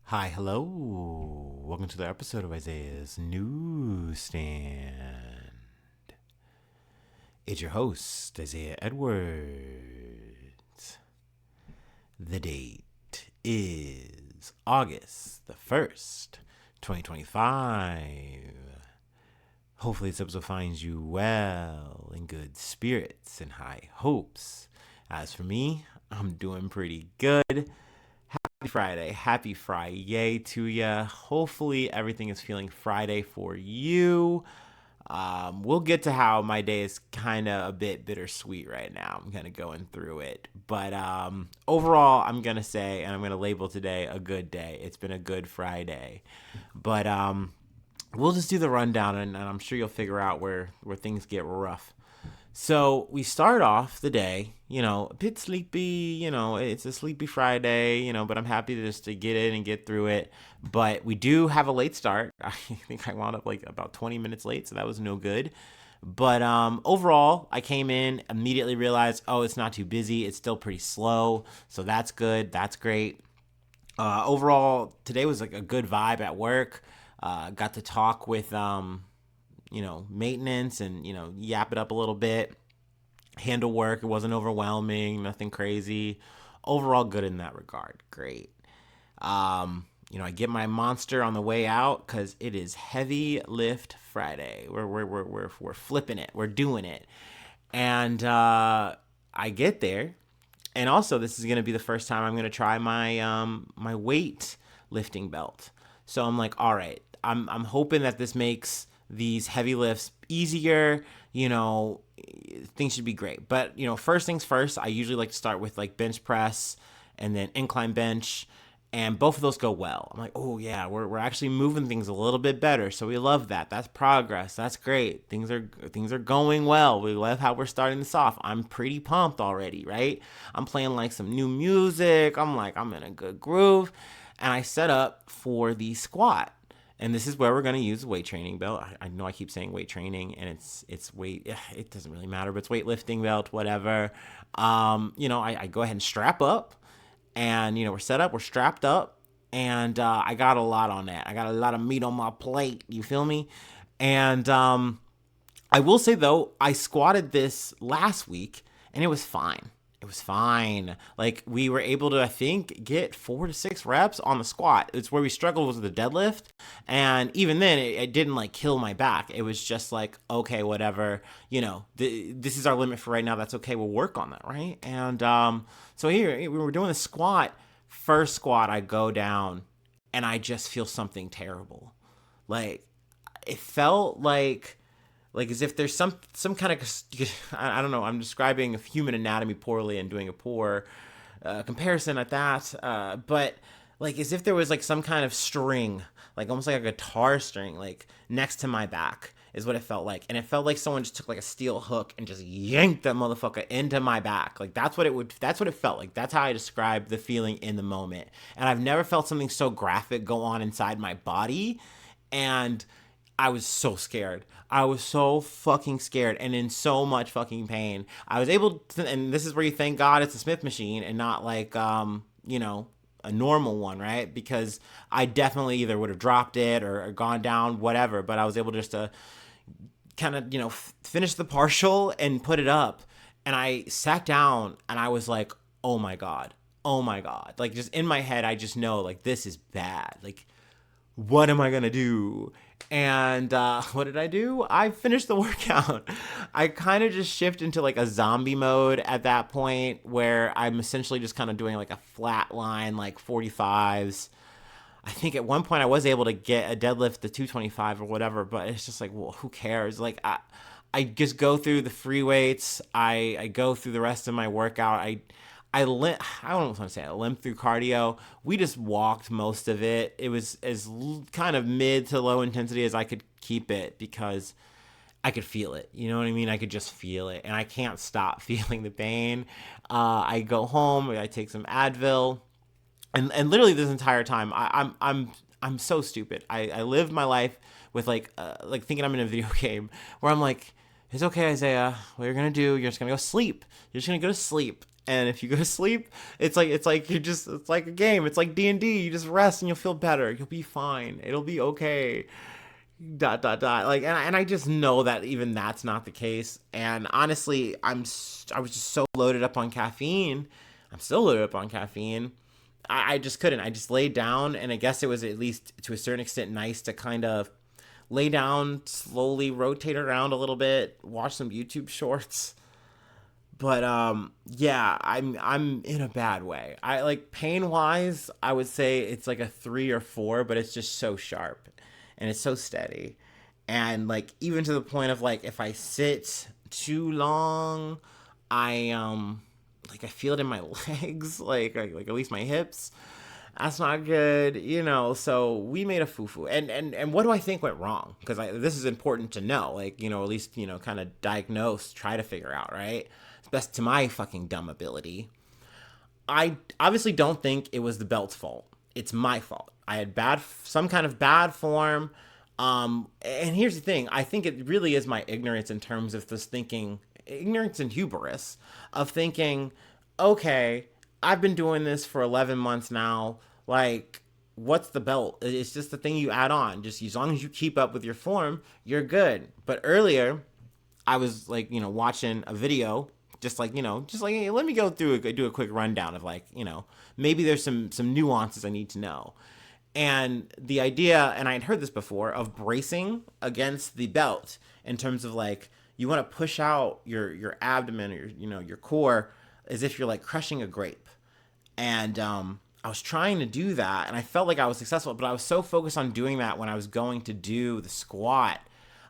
Hi, hello. Welcome to the episode of Isaiah's Newsstand. It's your host, Isaiah Edwards. The date is August the 1st, 2025. Hopefully this episode finds you well, in good spirits and high hopes. As for me, I'm doing pretty good. Happy Friday to ya. Hopefully everything is feeling Friday for you. We'll get to how my day is kind of a bit bittersweet right now. I'm kind of going through it. But overall, I'm going to say, and I'm going to label today a good day. It's been a good Friday. But we'll just do the rundown, and I'm sure you'll figure out where things get rough. So we start off the day, a bit sleepy, it's a sleepy Friday, but I'm happy to get in and get through it. But we do have a late start. I think I wound up like about 20 minutes late, so that was no good. But overall, I came in, immediately realized, it's not too busy. It's still pretty slow. So that's good. That's great. Overall, today was like a good vibe at work. Got to talk with maintenance and, yap it up a little bit, handle work. It wasn't overwhelming, nothing crazy. Overall good in that regard. Great. I get my monster on the way out because it is heavy lift Friday. We're flipping it. We're doing it. And I get there. And also this is going to be the first time I'm going to try my weight lifting belt. So I'm like, all right, I'm hoping that this makes these heavy lifts easier. Things should be great. But, first things first, I usually like to start with like bench press and then incline bench. And both of those go well. I'm like, oh yeah, we're actually moving things a little bit better. So we love that. That's progress. That's great. Things are going well. We love how we're starting this off. I'm pretty pumped already, right? I'm playing like some new music. I'm in a good groove. And I set up for the squat. And this is where we're going to use the weight training belt. I know I keep saying weight training, and it's weight. It doesn't really matter, but it's weightlifting belt, whatever. I go ahead and strap up, and we're set up, we're strapped up, and I got a lot on that. I got a lot of meat on my plate. You feel me? And I will say though, I squatted this last week, and it was fine. It was fine. Like, we were able to, I think, get 4 to 6 reps on the squat. It's where we struggled was the deadlift. And even then, it didn't, like, kill my back. It was just like, okay, whatever. This is our limit for right now. That's okay. We'll work on that, right? And so here, we were doing the squat. First squat, I go down, and I just feel something terrible. Like, it felt like as if there's some kind of, I don't know, I'm describing human anatomy poorly and doing a poor comparison at that, but like as if there was like some kind of string, like almost like a guitar string, like next to my back is what it felt like. And it felt like someone just took like a steel hook and just yanked that motherfucker into my back. Like that's what it felt like. That's how I describe the feeling in the moment. And I've never felt something so graphic go on inside my body. And I was so scared. I was so fucking scared and in so much fucking pain. I was able to, and this is where you thank God it's a Smith machine and not like, a normal one, right? Because I definitely either would have dropped it or gone down, whatever. But I was able just to kind of, finish the partial and put it up. And I sat down and I was like, oh my God. Oh my God. Like just in my head, I just know like this is bad. Like, what am I going to do? And what did I do? I finished the workout. I kind of just shift into like a zombie mode at that point where I'm essentially just kind of doing like a flat line, like 45s. I think at one point I was able to get a deadlift to 225 or whatever, but it's just like, well, who cares? Like I just go through the free weights. I go through the rest of my workout. I don't want to say I limped through cardio. We just walked most of it. It was as kind of mid to low intensity as I could keep it because I could feel it. You know what I mean? I could just feel it, and I can't stop feeling the pain. I go home. I take some Advil, and literally this entire time, I'm so stupid. I live my life with like thinking I'm in a video game where I'm like, it's okay, Isaiah. What you're gonna do? You're just gonna go sleep. You're just gonna go to sleep. And if you go to sleep, it's like you just it's like a game. It's like D&D. You just rest and you'll feel better. You'll be fine. It'll be okay. Dot dot dot. Like, and I just know that even that's not the case. And honestly, I was just so loaded up on caffeine. I'm still loaded up on caffeine. I just couldn't. I just laid down, and I guess it was at least to a certain extent nice to kind of lay down, slowly rotate around a little bit, watch some YouTube shorts. But yeah, I'm in a bad way. I like pain wise, I would say it's like a 3 or 4, but it's just so sharp and it's so steady. And like even to the point of like if I sit too long, I like I feel it in my legs, like at least my hips. That's not good, So we made a foo-foo, and what do I think went wrong? Because this is important to know, like at least kind of diagnose, try to figure out, right? It's best to my fucking dumb ability. I obviously don't think it was the belt's fault. It's my fault. I had some kind of bad form. And here's the thing. I think it really is my ignorance in terms of this thinking, ignorance and hubris of thinking, okay, I've been doing this for 11 months now. Like, what's the belt? It's just the thing you add on. Just as long as you keep up with your form, you're good. But earlier, I was like, watching a video, just like hey, let me go through do a quick rundown of like, maybe there's some nuances I need to know. And the idea, and I had heard this before, of bracing against the belt in terms of like you want to push out your abdomen or your core as if you're like crushing a grape. And I was trying to do that, and I felt like I was successful, but I was so focused on doing that when I was going to do the squat.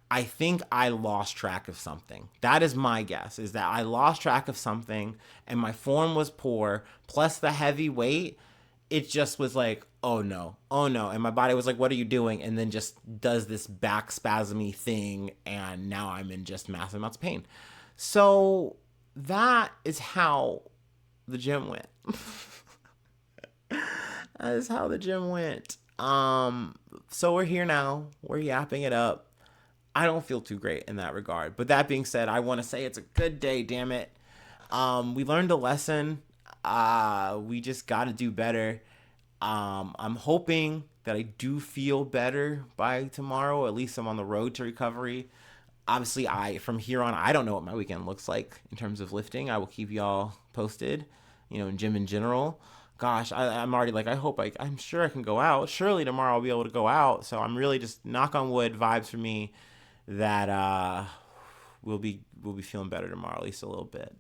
I think I lost track of something. That is my guess, is that I lost track of something, and my form was poor, plus the heavy weight. It just was like, oh no, oh no. And my body was like, what are you doing? And then just does this back spasmy thing, and now I'm in just massive amounts of pain. So that is how the gym went. That is how the gym went. So we're here now. We're yapping it up. I don't feel too great in that regard. But that being said, I want to say it's a good day, damn it. We learned a lesson. We just got to do better. I'm hoping that I do feel better by tomorrow. At least I'm on the road to recovery. Obviously, from here on, I don't know what my weekend looks like in terms of lifting. I will keep y'all posted, in gym in general. Gosh, I'm already like, I'm sure I can go out. Surely tomorrow I'll be able to go out. So I'm really just knock on wood vibes for me that we'll be feeling better tomorrow, at least a little bit.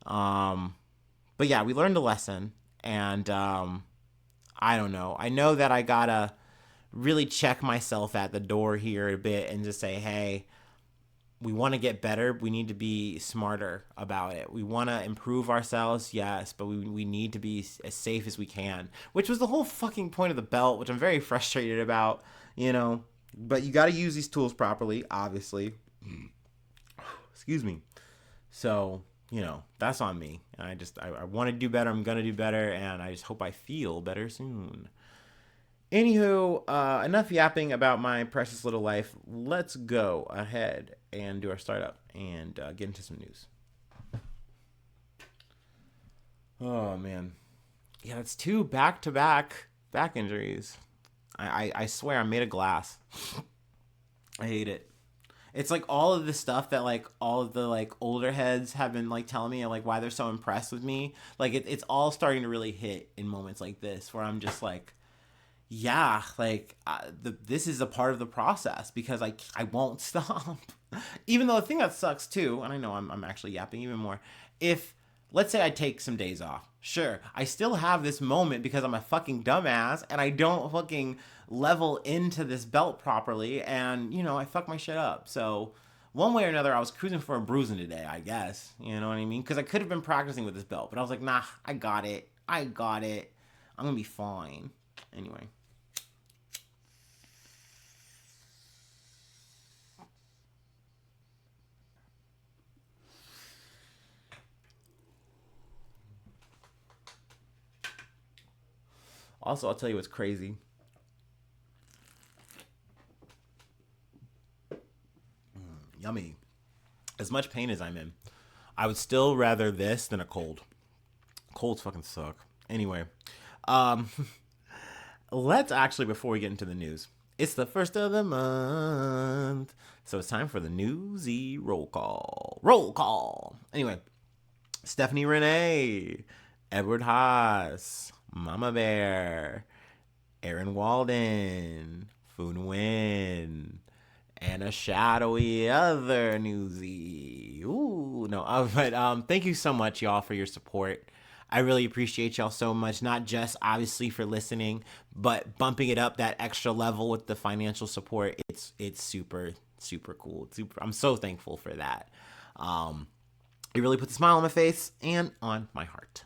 But yeah, we learned a lesson, and I don't know. I know that I gotta really check myself at the door here a bit and just say, hey, we want to get better. We need to be smarter about it. We want to improve ourselves, yes, but we need to be as safe as we can, which was the whole fucking point of the belt, which I'm very frustrated about, But you got to use these tools properly, obviously. Excuse me. So, that's on me. And I want to do better. I'm going to do better. And I just hope I feel better soon. Anywho, enough yapping about my precious little life. Let's go ahead and do our startup and get into some news. Oh, man. Yeah, that's 2 back-to-back back injuries. I swear I'm made of glass. I hate it. It's like all of the stuff that like all of the like older heads have been like telling me and like why they're so impressed with me. Like it's all starting to really hit in moments like this where I'm just like, yeah, like this is a part of the process because I won't stop. Even though the thing that sucks too, and I know I'm actually yapping even more, if let's say I take some days off, sure, I still have this moment because I'm a fucking dumbass and I don't fucking level into this belt properly, and I fuck my shit up. So one way or another, I was cruising for a bruising today, I guess. You know what I mean? Because I could have been practicing with this belt, but I was like, nah, I got it. I'm gonna be fine. Anyway. Also, I'll tell you what's crazy. Yummy. As much pain as I'm in, I would still rather this than a cold. Colds fucking suck. Anyway, um, let's actually, before we get into the news, it's the first of the month. So it's time for the newsy roll call. Roll call. Anyway, Stephanie Renee, Edward Haas, Mama Bear, Aaron Walden, Foon Nguyen, and a shadowy other newsy. Ooh, no, but thank you so much, y'all, for your support. I really appreciate y'all so much, not just obviously for listening, but bumping it up that extra level with the financial support. It's super cool. I'm so thankful for that. It really puts a smile on my face and on my heart.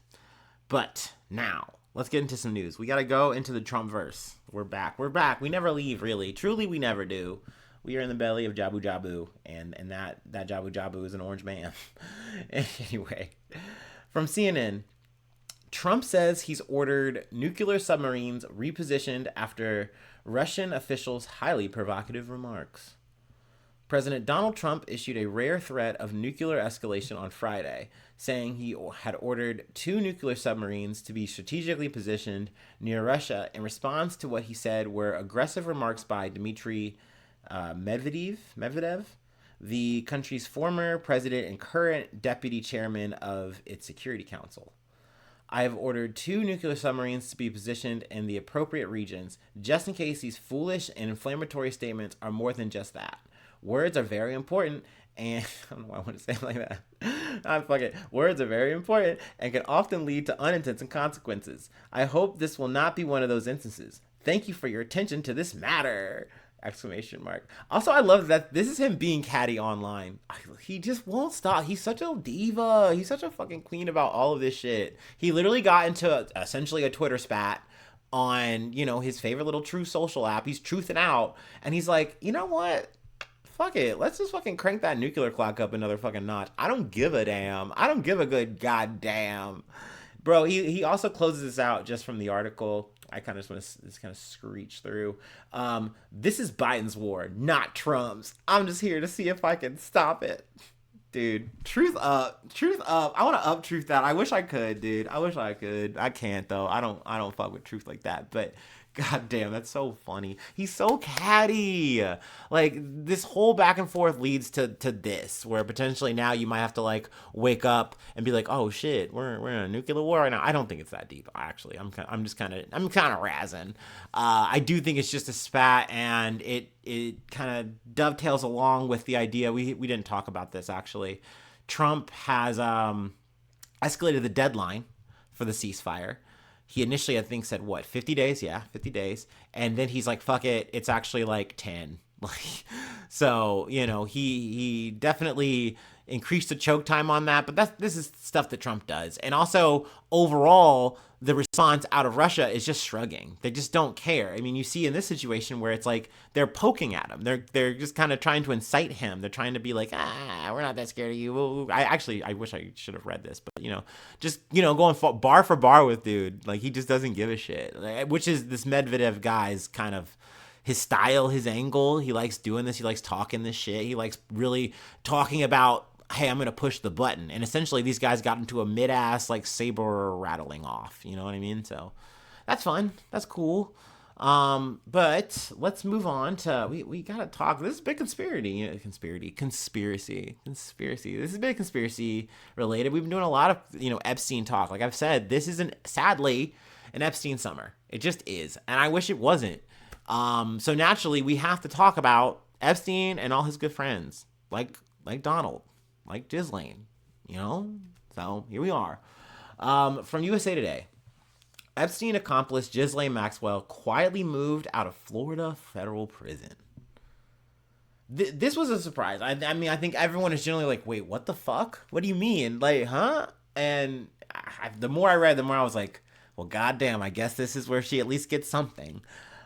But now, let's get into some news. We got to go into the Trump verse. We're back. We never leave, really. Truly, we never do. We are in the belly of Jabu Jabu, and that Jabu Jabu is an orange man. Anyway, from CNN, Trump says he's ordered nuclear submarines repositioned after Russian officials' highly provocative remarks. President Donald Trump issued a rare threat of nuclear escalation on Friday, saying he had ordered 2 nuclear submarines to be strategically positioned near Russia in response to what he said were aggressive remarks by Dmitry Medvedev, the country's former president and current deputy chairman of its Security Council. I have ordered 2 nuclear submarines to be positioned in the appropriate regions, just in case these foolish and inflammatory statements are more than just that. Words are very important, and I don't know why I want to say it like that. Fuck it. Words are very important and can often lead to unintended consequences. I hope this will not be one of those instances. Thank you for your attention to this matter! Exclamation mark. Also, I love that this is him being catty online. He just won't stop. He's such a diva. He's such a fucking queen about all of this shit. He literally got into essentially a Twitter spat on, his favorite little True Social app. He's truthing out, and he's like, you know what? Fuck it. Let's just fucking crank that nuclear clock up another fucking notch. I don't give a damn. I don't give a good goddamn. Bro, he also closes this out just from the article. I kind of just want to just kind of screech through. This is Biden's war, not Trump's. I'm just here to see if I can stop it. Dude, truth up. I want to up truth that. I wish I could, dude. I wish I could. I can't though. I don't fuck with truth like that. But god damn, that's so funny. He's so catty. Like, this whole back and forth leads to this, where potentially now you might have to like wake up and be like, oh shit, we're in a nuclear war right now. I don't think it's that deep, actually. I'm kind of razzing. I do think it's just a spat, and it kind of dovetails along with the idea. We didn't talk about this, actually. Trump has escalated the deadline for the ceasefire. He initially, I think, said, 50 days? Yeah, 50 days. And then he's like, fuck it, it's actually like 10. So, he definitely increased the choke time on that. But this is stuff that Trump does. And also, overall, the response out of Russia is just shrugging. They just don't care. I mean, you see in this situation where it's like they're poking at him. They're just kind of trying to incite him. They're trying to be like, we're not that scared of you. I wish I should have read this, but just going bar for bar with dude. Like, he just doesn't give a shit. Which is this Medvedev guy's kind of his style, his angle. He likes doing this. He likes talking this shit. He likes really talking about, hey, I'm going to push the button. And essentially these guys got into a mid-ass like saber rattling off. You know what I mean? So that's fun. That's cool. But let's move on to, we got to talk. This is a big conspiracy. This is a big conspiracy related. We've been doing a lot of, Epstein talk. Like I've said, this isn't, sadly, an Epstein summer. It just is. And I wish it wasn't. So naturally we have to talk about Epstein and all his good friends, like Donald. Like Ghislaine, So here we are. From USA Today. Epstein accomplice Ghislaine Maxwell quietly moved out of Florida federal prison. This was a surprise. I mean, I think everyone is generally like, wait, what the fuck? What do you mean? Like, huh? And the more I read, the more I was like, well, goddamn, I guess this is where she at least gets something.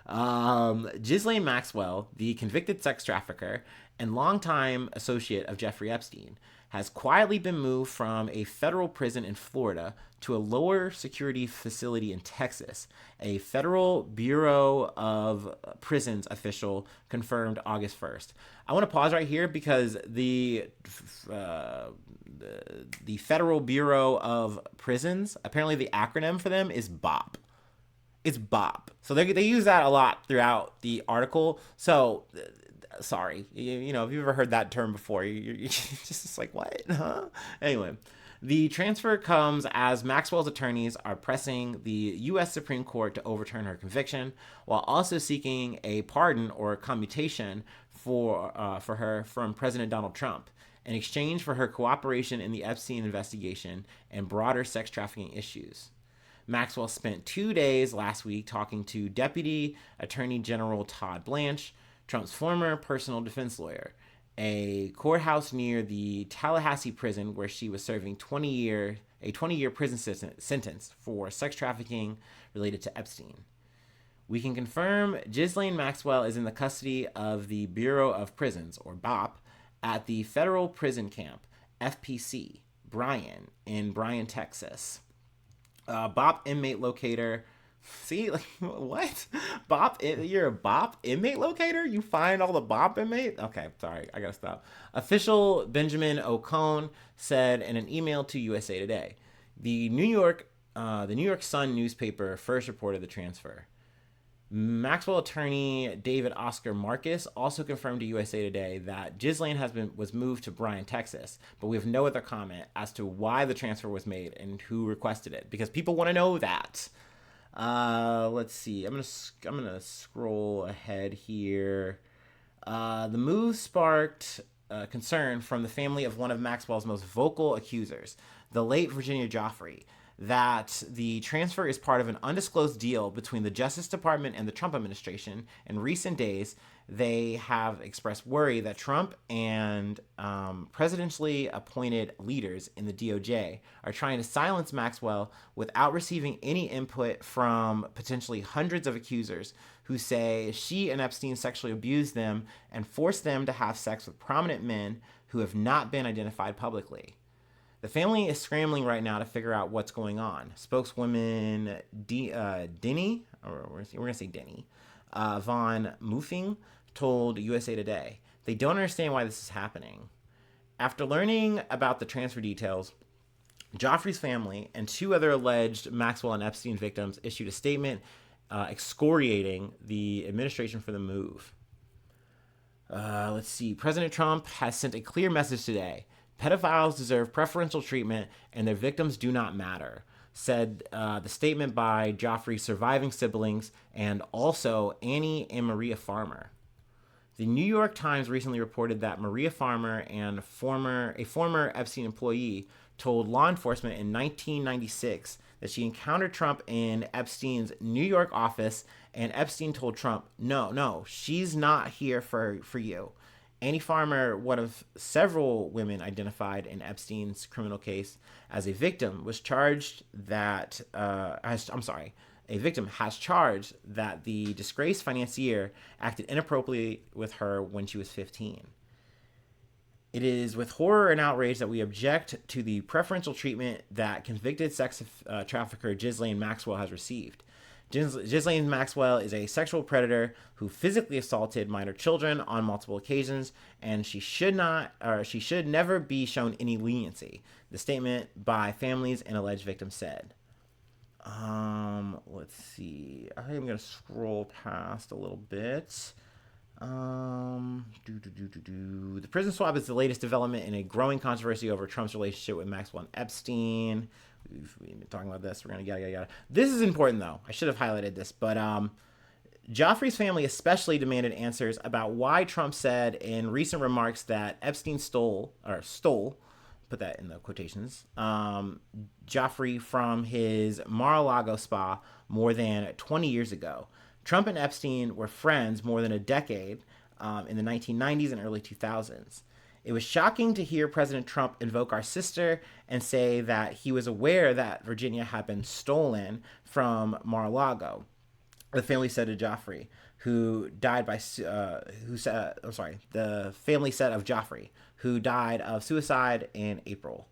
Ghislaine Maxwell, the convicted sex trafficker and longtime associate of Jeffrey Epstein, has quietly been moved from a federal prison in Florida to a lower security facility in Texas. A Federal Bureau of Prisons official confirmed August 1st. I want to pause right here because the Federal Bureau of Prisons, apparently the acronym for them is BOP. It's BOP. So they use that a lot throughout the article. So, sorry. You know, if you've ever heard that term before, you're just like, what? Huh? Anyway, the transfer comes as Maxwell's attorneys are pressing the U.S. Supreme Court to overturn her conviction, while also seeking a pardon or commutation for her from President Donald Trump in exchange for her cooperation in the Epstein investigation and broader sex trafficking issues. Maxwell spent 2 days last week talking to Deputy Attorney General Todd Blanche, Trump's former personal defense lawyer, a courthouse near the Tallahassee prison where she was serving a 20-year prison sentence for sex trafficking related to Epstein. We can confirm Ghislaine Maxwell is in the custody of the Bureau of Prisons, or BOP, at the Federal Prison Camp, FPC, in Bryan, Texas. BOP inmate locator. See, like, what? BOP? You're a BOP inmate locator? You find all the BOP inmates? Okay, sorry, I gotta stop. Official Benjamin O'Cone said in an email to USA Today. The New York Sun newspaper first reported the transfer. Maxwell attorney David Oscar Marcus also confirmed to USA Today that Ghislaine was moved to Bryan, Texas, but we have no other comment as to why the transfer was made and who requested it, because people want to know that. Let's see. I'm gonna scroll ahead here. The move sparked concern from the family of one of Maxwell's most vocal accusers, the late Virginia Giuffre, that the transfer is part of an undisclosed deal between the Justice Department and the Trump administration. In recent days, they have expressed worry that Trump and presidentially appointed leaders in the DOJ are trying to silence Maxwell without receiving any input from potentially hundreds of accusers who say she and Epstein sexually abused them and forced them to have sex with prominent men who have not been identified publicly. The family is scrambling right now to figure out what's going on. Spokeswoman Denny, or we're going to say Denny, Von Muffing, told USA Today they don't understand why this is happening. After learning about the transfer details, Joffrey's family and 2 other alleged Maxwell and Epstein victims issued a statement excoriating the administration for the move. Let's see. President Trump has sent a clear message today. Pedophiles deserve preferential treatment and their victims do not matter, said the statement by Joffrey's surviving siblings and also Annie and Maria Farmer. The New York Times recently reported that Maria Farmer and a former Epstein employee told law enforcement in 1996 that she encountered Trump in Epstein's New York office, and Epstein told Trump, no, she's not here for you. Annie Farmer, one of several women identified in Epstein's criminal case as a victim, was charged that, a victim has charged that the disgraced financier acted inappropriately with her when she was 15. It is with horror and outrage that we object to the preferential treatment that convicted sex trafficker Ghislaine Maxwell has received. Ghislaine Maxwell is a sexual predator who physically assaulted minor children on multiple occasions, and she should never be shown any leniency, the statement by families and alleged victims said. Let's see. I am going to scroll past a little bit. The prison swap is the latest development in a growing controversy over Trump's relationship with Maxwell and Epstein. We've been talking about this. We're going to yada. This is important, though. I should have highlighted this. But Joffrey's family especially demanded answers about why Trump said in recent remarks that Epstein stole, put that in the quotations, Joffrey from his Mar-a-Lago spa more than 20 years ago. Trump and Epstein were friends more than a decade in the 1990s and early 2000s. It was shocking to hear President Trump invoke our sister and say that he was aware that Virginia had been stolen from Mar-a-Lago. the family said to Joffrey, who died by who said I'm sorry, the family said of Joffrey, who died of suicide in April.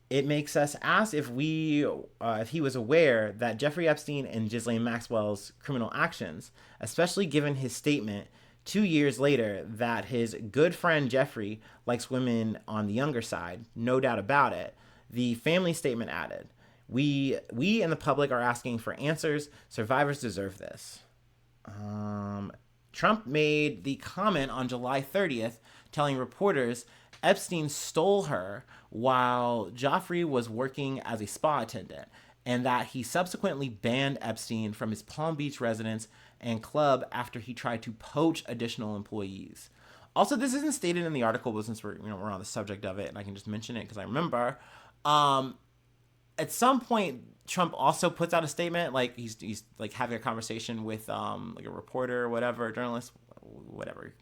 It makes us ask if he was aware that Jeffrey Epstein and Ghislaine Maxwell's criminal actions, especially given his statement 2 years later that his good friend Jeffrey likes women on the younger side, no doubt about it. The family statement added, "We and the public are asking for answers. Survivors deserve this." Trump made the comment on July 30th, telling reporters Epstein stole her while Joffrey was working as a spa attendant, and that he subsequently banned Epstein from his Palm Beach residence and club after he tried to poach additional employees. Also, this isn't stated in the article, but since we're on the subject of it, and I can just mention it because I remember. At some point, Trump also puts out a statement, like he's like having a conversation with like a reporter or whatever, a journalist, whatever.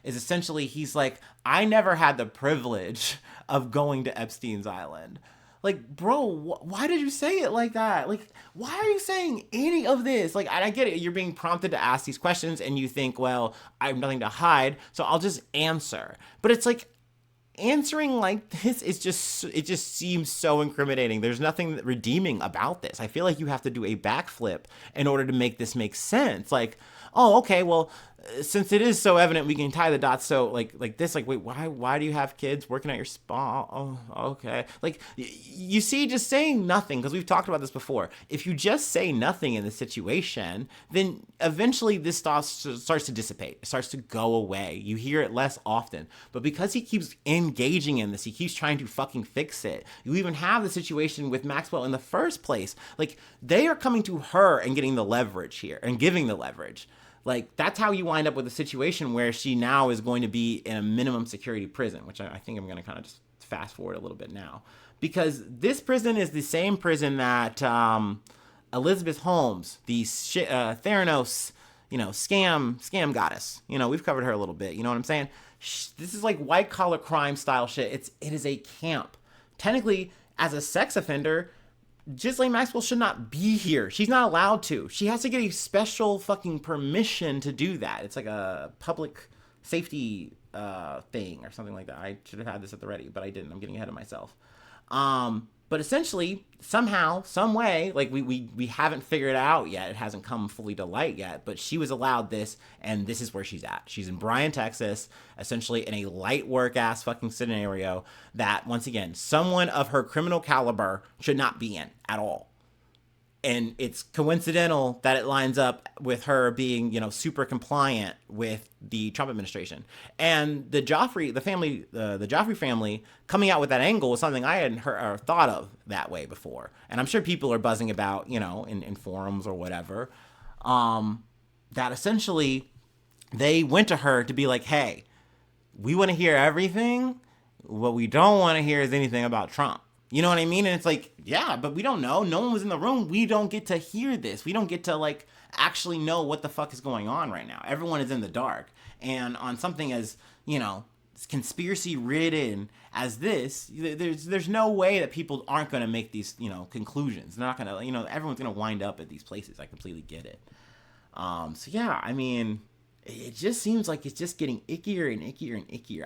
Is essentially he's like, I never had the privilege of going to Epstein's island. Like, bro, why did you say it like that? Like, why are you saying any of this? Like, I get it. You're being prompted to ask these questions, and you think, well, I have nothing to hide, so I'll just answer. But it's like, answering like this is just, it just seems so incriminating. There's nothing redeeming about this. I feel like you have to do a backflip in order to make this make sense. Like, oh, okay, well, since it is so evident, we can tie the dots. So like this, like, wait, why do you have kids working at your spa? Oh, okay. Like, you see, just saying nothing, because we've talked about this before. If you just say nothing in the situation, then eventually this starts to dissipate. It starts to go away. You hear it less often. But because he keeps engaging in this, he keeps trying to fucking fix it. You even have the situation with Maxwell in the first place. Like, they are coming to her and getting the leverage here and giving the leverage. Like, that's how you wind up with a situation where she now is going to be in a minimum security prison, which I think I'm going to kind of just fast forward a little bit now. Because this prison is the same prison that Elizabeth Holmes, the Theranos, scam goddess. We've covered her a little bit. You know what I'm saying? This is like white collar crime style shit. It is a camp. Technically, as a sex offender, Ghislaine Maxwell should not be here. She's not allowed to. She has to get a special fucking permission to do that. It's like a public safety thing or something like that. I should have had this at the ready, but I didn't. I'm getting ahead of myself. But essentially, somehow, some way, like we haven't figured it out yet. It hasn't come fully to light yet, but she was allowed this, and this is where she's at. She's in Bryan, Texas, essentially in a light work ass fucking scenario that, once again, someone of her criminal caliber should not be in at all. And it's coincidental that it lines up with her being, super compliant with the Trump administration. And the Joffrey family coming out with that angle was something I hadn't heard or thought of that way before. And I'm sure people are buzzing about, in forums or whatever, that essentially they went to her to be like, hey, we want to hear everything. What we don't want to hear is anything about Trump. You know what I mean? And it's like, yeah, but we don't know. No one was in the room. We don't get to hear this. We don't get to, actually know what the fuck is going on right now. Everyone is in the dark. And on something as, conspiracy ridden as this, there's no way that people aren't going to make these, conclusions. They're not going to, everyone's going to wind up at these places. I completely get it. So yeah, I mean, it just seems like it's just getting ickier and ickier and ickier.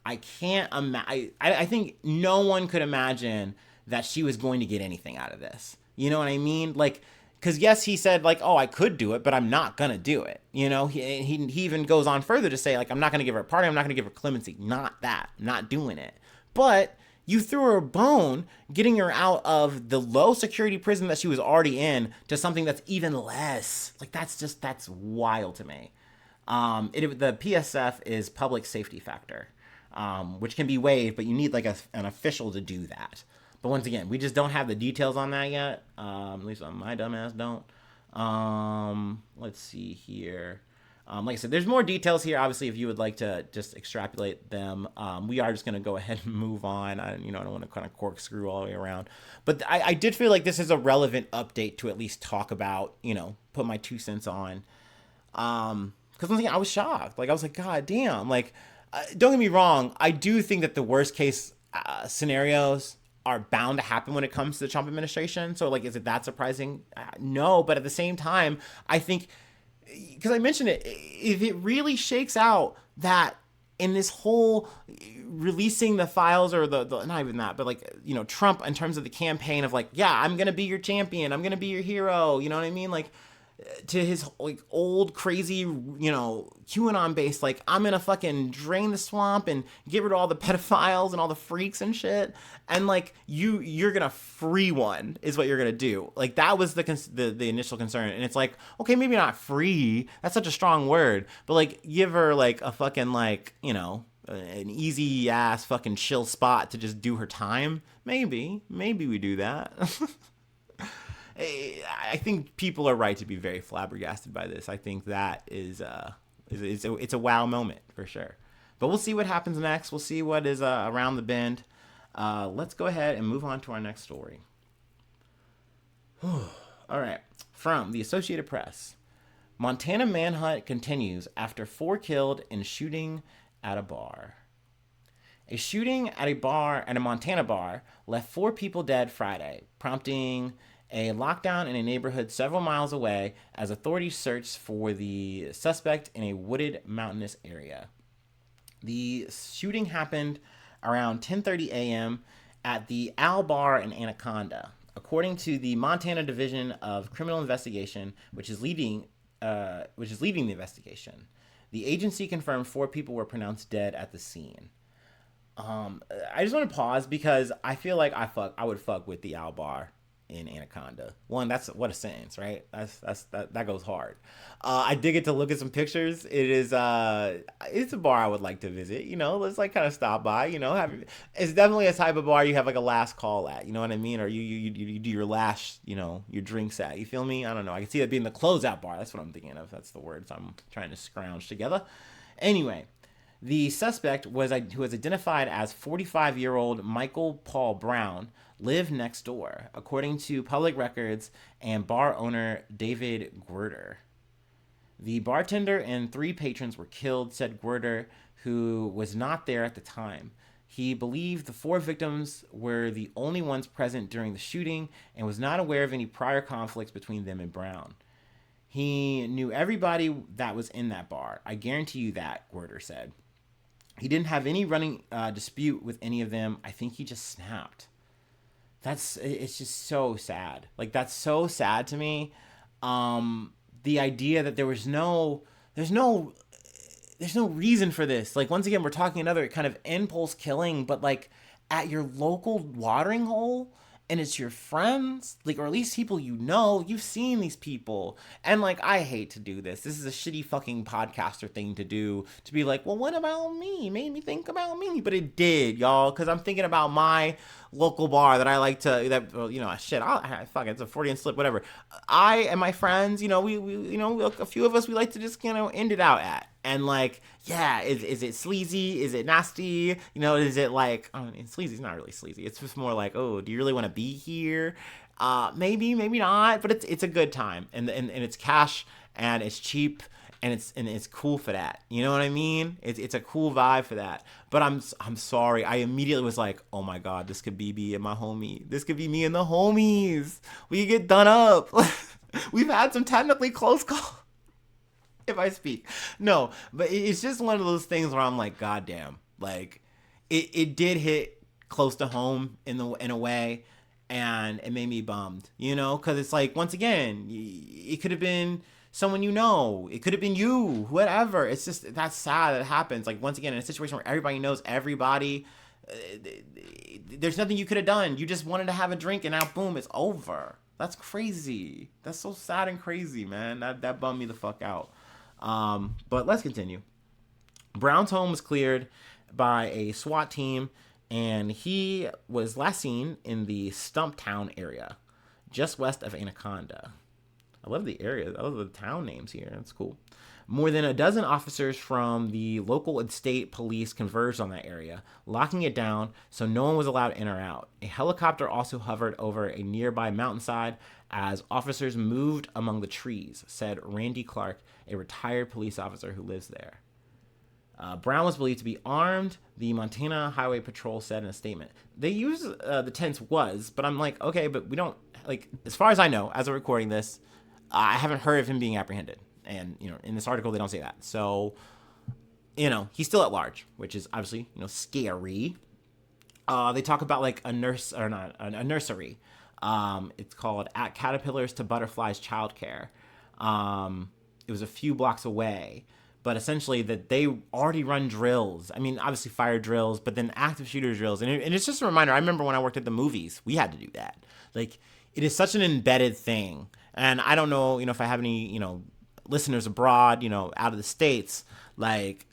I can't imagine. I think no one could imagine that she was going to get anything out of this. You know what I mean? Like, because yes, he said oh, I could do it, but I'm not gonna do it. He even goes on further to say I'm not gonna give her a pardon. I'm not gonna give her clemency. Not that. I'm not doing it. But you threw her a bone, getting her out of the low security prison that she was already in to something that's even less. That's wild to me. The PSF is public safety factor. Which can be waived, but you need an official to do that. But once again, we just don't have the details on that yet. At least my dumbass don't. Let's see here. Like I said, there's more details here. Obviously, if you would like to just extrapolate them, we are just going to go ahead and move on. I don't want to kind of corkscrew all the way around. But I did feel like this is a relevant update to at least talk about, put my 2 cents on. Because once again, I was shocked. I was like, God damn. Don't get me wrong. I do think that the worst case scenarios are bound to happen when it comes to the Trump administration. So like, is it that surprising? No, but at the same time, I think, because I mentioned it, if it really shakes out that in this whole releasing the files, or the not even that, but like, Trump in terms of the campaign of like, yeah, I'm gonna be your champion, I'm gonna be your hero, you know what I mean, like, to his like old crazy, QAnon base, like, I'm gonna fucking drain the swamp and get rid of all the pedophiles and all the freaks and shit, and like, you're gonna free one is what you're gonna do. Like, that was the initial concern, and it's like, okay, maybe not free, that's such a strong word, but like, give her like a fucking, like, an easy ass fucking chill spot to just do her time. Maybe we do that. I think people are right to be very flabbergasted by this. I think that it's a wow moment for sure. But we'll see what happens next. We'll see what is around the bend. Let's go ahead and move on to our next story. All right. From the Associated Press. Montana manhunt continues after 4 killed in shooting at a bar. A shooting at a Montana bar left 4 people dead Friday, prompting a lockdown in a neighborhood several miles away as authorities searched for the suspect in a wooded mountainous area. The shooting happened around 10:30 a.m. at the Owl Bar in Anaconda, according to the Montana Division of Criminal Investigation, which is leading the investigation. The agency confirmed 4 people were pronounced dead at the scene. I just want to pause because I feel like I would fuck with the Owl Bar in Anaconda. One, that's what a sentence, right? That goes hard. I did get to look at some pictures. It's a bar I would like to visit. Let's like kind of stop by. It's definitely a type of bar you have like a last call at. You know what I mean? Or you do your last your drinks at. You feel me? I don't know. I can see that being the closeout bar. That's what I'm thinking of. That's the words I'm trying to scrounge together. Anyway. The suspect, who was identified as 45-year-old Michael Paul Brown, lived next door, according to public records and bar owner David Guerder. The bartender and 3 patrons were killed, said Guerder, who was not there at the time. He believed the 4 victims were the only ones present during the shooting and was not aware of any prior conflicts between them and Brown. He knew everybody that was in that bar. I guarantee you that, Guerder said. He didn't have any running dispute with any of them. I think he just snapped. It's just so sad. Like, that's so sad to me. The idea that there's no reason for this. Like, once again, we're talking another kind of impulse killing, but like at your local watering hole, and it's your friends, like, or at least people you've seen these people. And like, I hate to do this. This is a shitty fucking podcaster thing to do, to be like, well, what about me? Made me think about me. But it did, y'all, because I'm thinking about my local bar that I like to, fuck, it's a Freudian slip, whatever. I and my friends, we a few of us, we like to just, end it out at. And like, yeah, is it sleazy? Is it nasty? Is it like, sleazy's not really sleazy. It's just more like, oh, do you really want to be here? Maybe not, but it's a good time, and it's cash, and it's cheap, and it's cool for that. You know what I mean? It's a cool vibe for that. But I'm sorry. I immediately was like, oh my God, this could be me and my homie. This could be me and the homies. We get done up. We've had some technically close calls. If I speak. No, but it's just one of those things where I'm like, God damn. Like, it did hit close to home in a way, and it made me bummed, because it's like, once again, it could have been someone it could have been you, whatever. It's just, that's sad that it happens. Like, once again, in a situation where everybody knows everybody, there's nothing you could have done. You just wanted to have a drink, and now boom, it's over. That's crazy. That's so sad and crazy, man. That bummed me the fuck out. But let's continue. Brown's home was cleared by a SWAT team, and he was last seen in the Stumptown area, just west of Anaconda. I love the area. I love the town names here. That's cool. More than a dozen officers from the local and state police converged on that area, locking it down so no one was allowed in or out. A helicopter also hovered over a nearby mountainside as officers moved among the trees, said Randy Clark, a retired police officer who lives there. Brown was believed to be armed, the Montana Highway Patrol said in a statement. They use the tense was, but I'm like, okay, but we don't, like, as far as I know, as of recording this, I haven't heard of him being apprehended. And, in this article, they don't say that. So, he's still at large, which is obviously, scary. They talk about like a nurse or not a nursery. It's called At Caterpillars to Butterflies Childcare. It was a few blocks away, but essentially that they already run drills. I mean, obviously fire drills, but then active shooter drills. And it's just a reminder. I remember when I worked at the movies, we had to do that. Like, it is such an embedded thing. And I don't know, if I have any, listeners abroad, out of the States, like,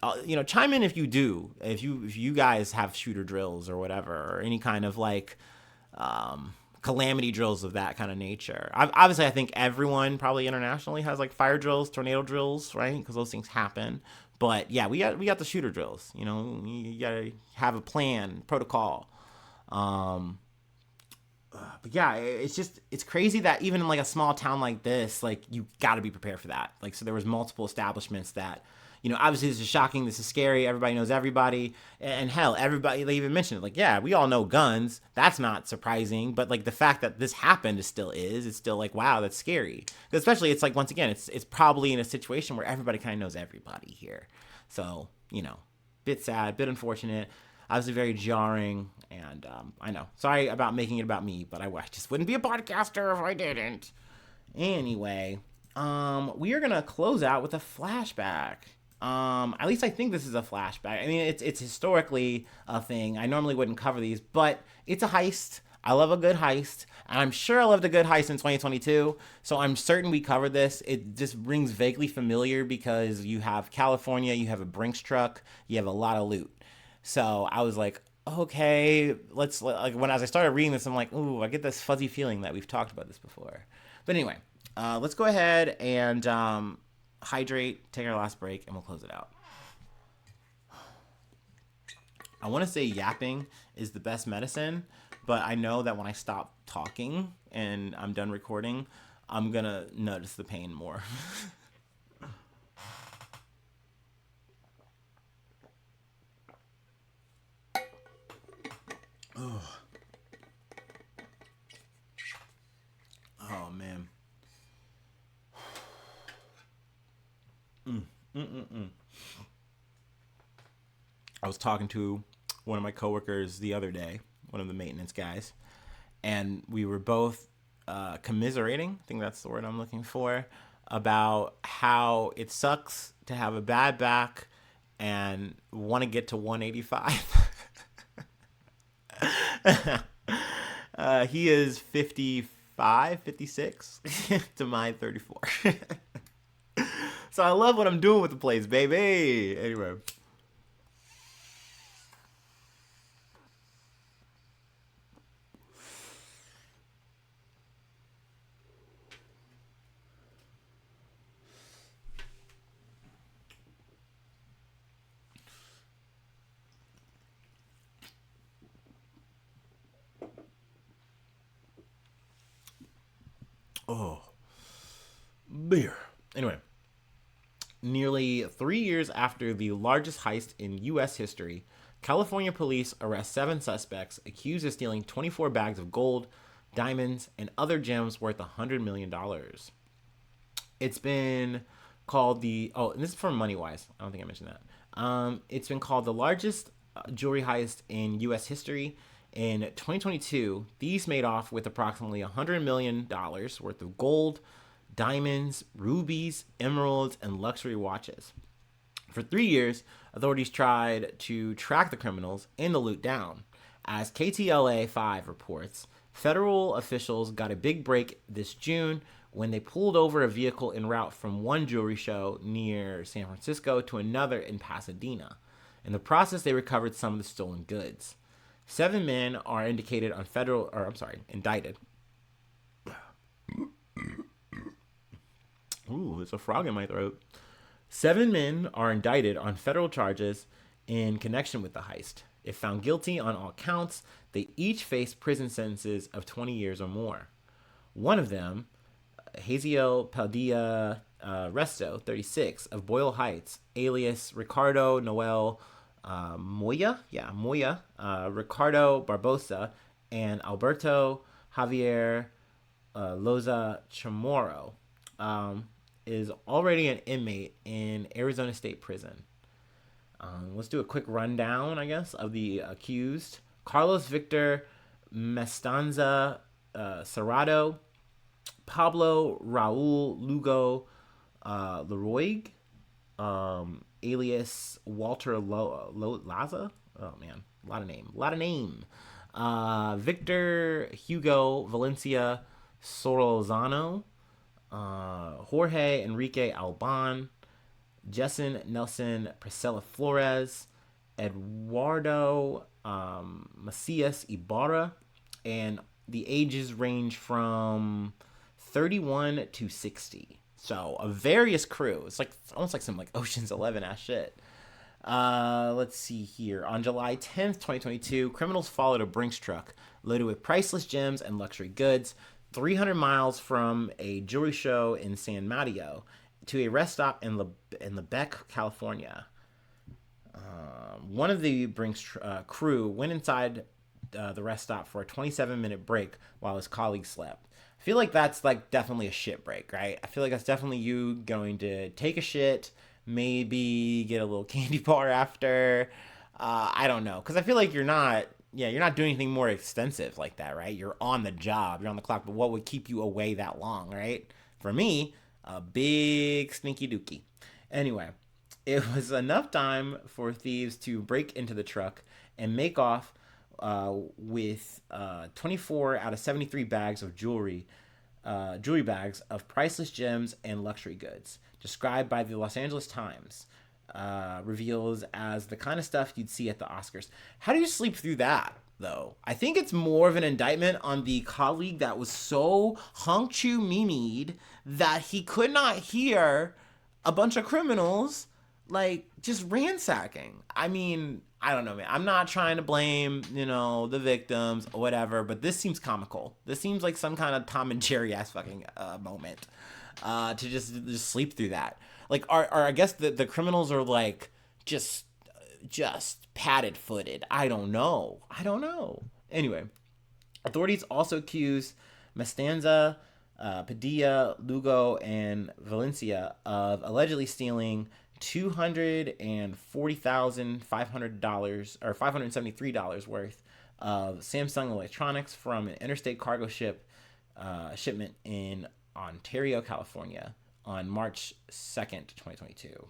chime in if you do, if you guys have shooter drills or whatever, or any kind of like, calamity drills of that kind of nature. Obviously, I think everyone probably internationally has like fire drills, tornado drills, right? Because those things happen. But yeah, we got the shooter drills. You gotta have a plan, protocol. But yeah, it's crazy that even in like a small town like this, like you got to be prepared for that. Like, so there was multiple establishments that, obviously this is shocking, this is scary, everybody knows everybody, and hell, everybody, they even mentioned it, like, yeah, we all know guns, that's not surprising, but like the fact that this happened it's still like, wow, that's scary. Especially, it's like, once again, it's probably in a situation where everybody kind of knows everybody here. So, bit sad, bit unfortunate, obviously very jarring, and I know, sorry about making it about me, but I just wouldn't be a podcaster if I didn't. Anyway, we are gonna close out with a flashback. At least I think this is a flashback. I mean, it's historically a thing. I normally wouldn't cover these, but it's a heist. I love a good heist, and I'm sure I loved a good heist in 2022, so I'm certain we covered this. It just rings vaguely familiar because you have California, you have a Brinks truck, you have a lot of loot. So I was like, okay, as I started reading this, I'm like, ooh, I get this fuzzy feeling that we've talked about this before. But anyway, let's go ahead and hydrate, take our last break, and we'll close it out. I want to say yapping is the best medicine, but I know that when I stop talking and I'm done recording, I'm going to notice the pain more. Oh, man. I was talking to one of my coworkers the other day, one of the maintenance guys, and we were both commiserating, I think that's the word I'm looking for, about how it sucks to have a bad back and want to get to 185. He is 55, 56 to my 34. So I love what I'm doing with the place, baby. Anyway. Oh, beer. Anyway, nearly 3 years after the largest heist in U.S. history, California police arrest 7 suspects accused of stealing 24 bags of gold, diamonds, and other gems worth $100 million. It's been called and this is from MoneyWise. I don't think I mentioned that. It's been called the largest jewelry heist in U.S. history. In 2022, these made off with approximately $100 million worth of gold, diamonds, rubies, emeralds, and luxury watches. For 3 years, authorities tried to track the criminals and the loot down. As KTLA 5 reports, federal officials got a big break this June when they pulled over a vehicle en route from one jewelry show near San Francisco to another in Pasadena. In the process, they recovered some of the stolen goods. 7 men are indicted on indicted. Ooh, there's a frog in my throat. 7 men are indicted on federal charges in connection with the heist. If found guilty on all counts, they each face prison sentences of 20 years or more. One of them Haziel Padilla Resto, 36, of Boyle Heights, alias Ricardo Noel Moya, Ricardo Barbosa, and Alberto Javier Loza Chamorro, is already an inmate in Arizona State Prison. Let's do a quick rundown, I guess, of the accused. Carlos Victor Mestanza Serrado, Pablo Raul Lugo Leroy, alias Walter Laza. Oh man, a lot of name. Victor Hugo Valencia Sorozano, Jorge Enrique Alban, Jessen Nelson Priscilla Flores, Eduardo Macias Ibarra, and the ages range from 31 to 60. So a various crew. It's like almost like some like Ocean's 11 ass shit. Let's see here. On July 10th, 2022, criminals followed a Brinks truck loaded with priceless gems and luxury goods 300 miles from a jewelry show in San Mateo to a rest stop in Lebec, California. One of the Brinks crew went inside the rest stop for a 27-minute break while his colleagues slept. I feel like that's like definitely a shit break, right? I feel like that's definitely you going to take a shit, maybe get a little candy bar after. I don't know, because I feel like you're not doing anything more extensive like that, right? You're on the job, you're on the clock, but what would keep you away that long, right? For me, a big sneaky dookie. Anyway, it was enough time for thieves to break into the truck and make off with 24 out of 73 bags of jewelry bags of priceless gems and luxury goods, described by the Los Angeles Times, reveals as the kind of stuff you'd see at the Oscars. How do you sleep through that, though? I think it's more of an indictment on the colleague that was so hunk-chew mimied that he could not hear a bunch of criminals, like, just ransacking. I mean, I don't know, man. I'm not trying to blame, the victims or whatever, but this seems comical. This seems like some kind of Tom and Jerry ass fucking moment to just sleep through that. Like, I guess the criminals are like just padded footed. I don't know. Anyway, authorities also accuse Mestanza, Padilla, Lugo, and Valencia of allegedly stealing $240,500 or $573 worth of Samsung electronics from an interstate cargo shipment in Ontario, California on March 2nd, 2022.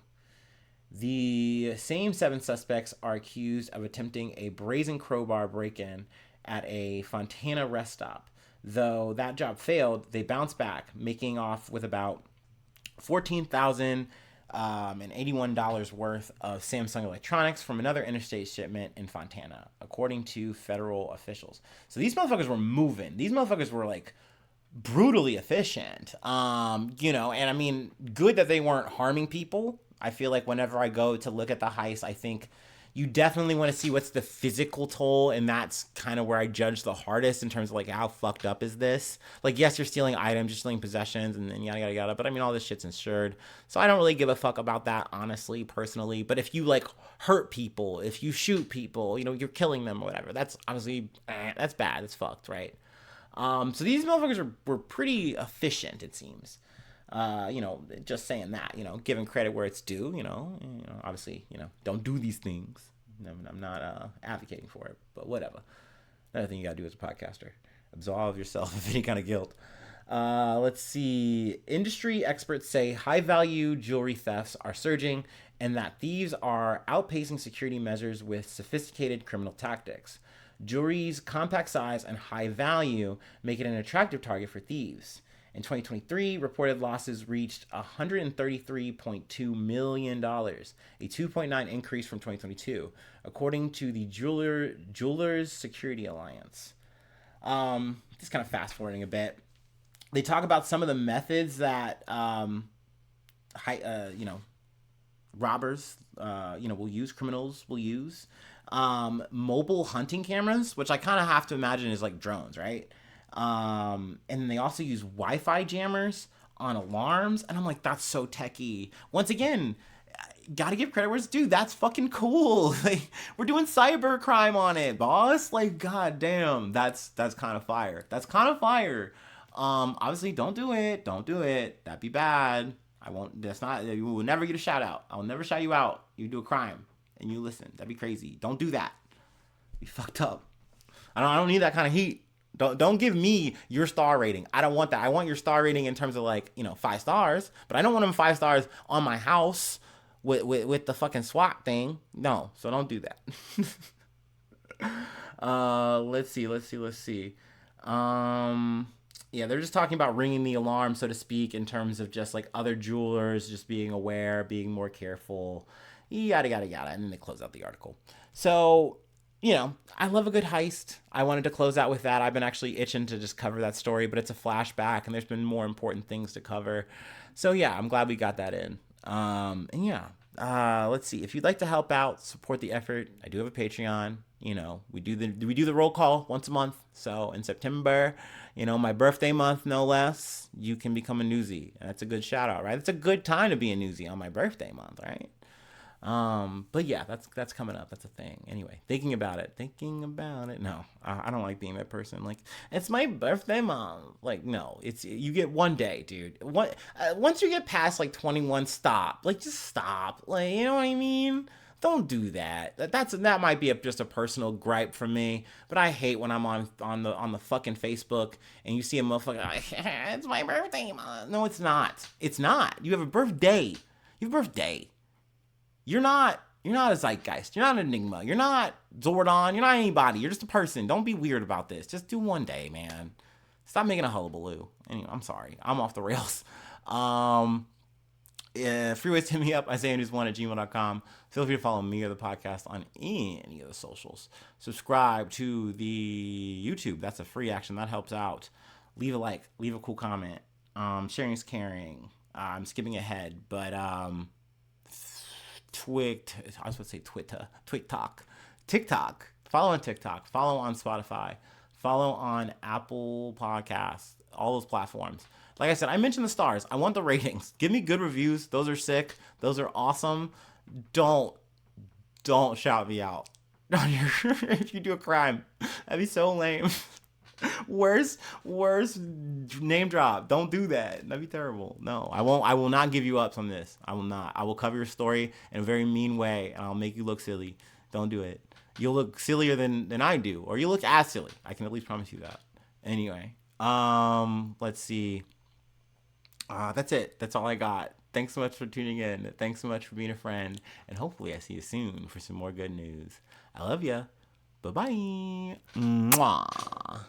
The same 7 suspects are accused of attempting a brazen crowbar break-in at a Fontana rest stop. Though that job failed, they bounced back, making off with about $14,081 worth of Samsung electronics from another interstate shipment in Fontana, according to federal officials. So these motherfuckers were moving. These motherfuckers were like brutally efficient. And I mean, good that they weren't harming people. I feel like whenever I go to look at the heist, I think you definitely want to see what's the physical toll, and that's kind of where I judge the hardest in terms of like how fucked up is this. Like, yes, you're stealing items, you're stealing possessions, and then yada yada yada, but I mean all this shit's insured, so I don't really give a fuck about that, honestly, personally. But if you like hurt people, if you shoot people, you're killing them or whatever, that's obviously that's bad, it's fucked, right? So these motherfuckers were pretty efficient, it seems. Just saying that, giving credit where it's due, obviously, don't do these things. I'm not advocating for it, but whatever. Another thing you gotta do as a podcaster, absolve yourself of any kind of guilt. Let's see. Industry experts say high value jewelry thefts are surging and that thieves are outpacing security measures with sophisticated criminal tactics. Jewelry's compact size and high value make it an attractive target for thieves. In 2023, reported losses reached $133.2 million, a 2.9% increase from 2022, according to the Jewelers Security Alliance. Just kind of fast forwarding a bit. They talk about some of the methods that, robbers, criminals will use. Mobile hunting cameras, which I kind of have to imagine is like drones, right? And they also use Wi-Fi jammers, on alarms, and I'm like, that's so techie. Once again, gotta give credit where it's due. That's fucking cool. Like, we're doing cyber crime on it, boss. Like, god damn, that's kind of fire. That's kind of fire. Obviously, don't do it. Don't do it. That'd be bad. I won't. That's not. You will never get a shout out. I will never shout you out. You do a crime and you listen. That'd be crazy. Don't do that. Be fucked up. I don't need that kind of heat. Don't give me your star rating. I don't want that. I want your star rating in terms of, like, 5 stars, but I don't want them 5 stars on my house with the fucking SWAT thing. No, so don't do that. Let's see. Yeah, they're just talking about ringing the alarm, so to speak, in terms of just like other jewelers just being aware, being more careful, yada yada yada, and then they close out the article. So, I love a good heist. I wanted to close out with that. I've been actually itching to just cover that story, but it's a flashback, and there's been more important things to cover. So yeah, I'm glad we got that in. And yeah, let's see. If you'd like to help out, support the effort, I do have a Patreon. We do the roll call once a month. So in September, my birthday month, no less, you can become a newsie. And that's a good shout out, right? It's a good time to be a newsie on my birthday month, right? But yeah, that's coming up. That's a thing. Anyway, thinking about it. No, I don't like being that person. Like, it's my birthday month. Like, no, you get one day, dude. Once you get past like 21, stop. Like, just stop. Like, you know what I mean? Don't do that. That might be just a personal gripe for me. But I hate when I'm on the fucking Facebook and you see a motherfucker like, it's my birthday month. No, it's not. It's not. You have a birthday. You have a birthday. You're not a zeitgeist. You're not an enigma. You're not Zordon. You're not anybody. You're just a person. Don't be weird about this. Just do one day, man. Stop making a hullabaloo. Anyway, I'm sorry. I'm off the rails. Free ways to hit me up, IsaiahNews1@gmail.com. Feel free to follow me or the podcast on any of the socials. Subscribe to the YouTube. That's a free action. That helps out. Leave a like. Leave a cool comment. Sharing is caring. I'm skipping ahead, but TikTok. Follow on TikTok. Follow on Spotify. Follow on Apple Podcasts. All those platforms. Like I said, I mentioned the stars. I want the ratings. Give me good reviews. Those are sick. Those are awesome. Don't shout me out if you do a crime. That'd be so lame. Worst name drop. Don't do that. That'd be terrible. No, I won't. I will not give you ups on this. I will not. I will cover your story in a very mean way, and I'll make you look silly. Don't do it. You'll look sillier than I do, or you look as silly. I can at least promise you that. Anyway, let's see. That's it. That's all I got. Thanks so much for tuning in. Thanks so much for being a friend, and hopefully I see you soon for some more good news. I love ya. Bye-bye. Mwah.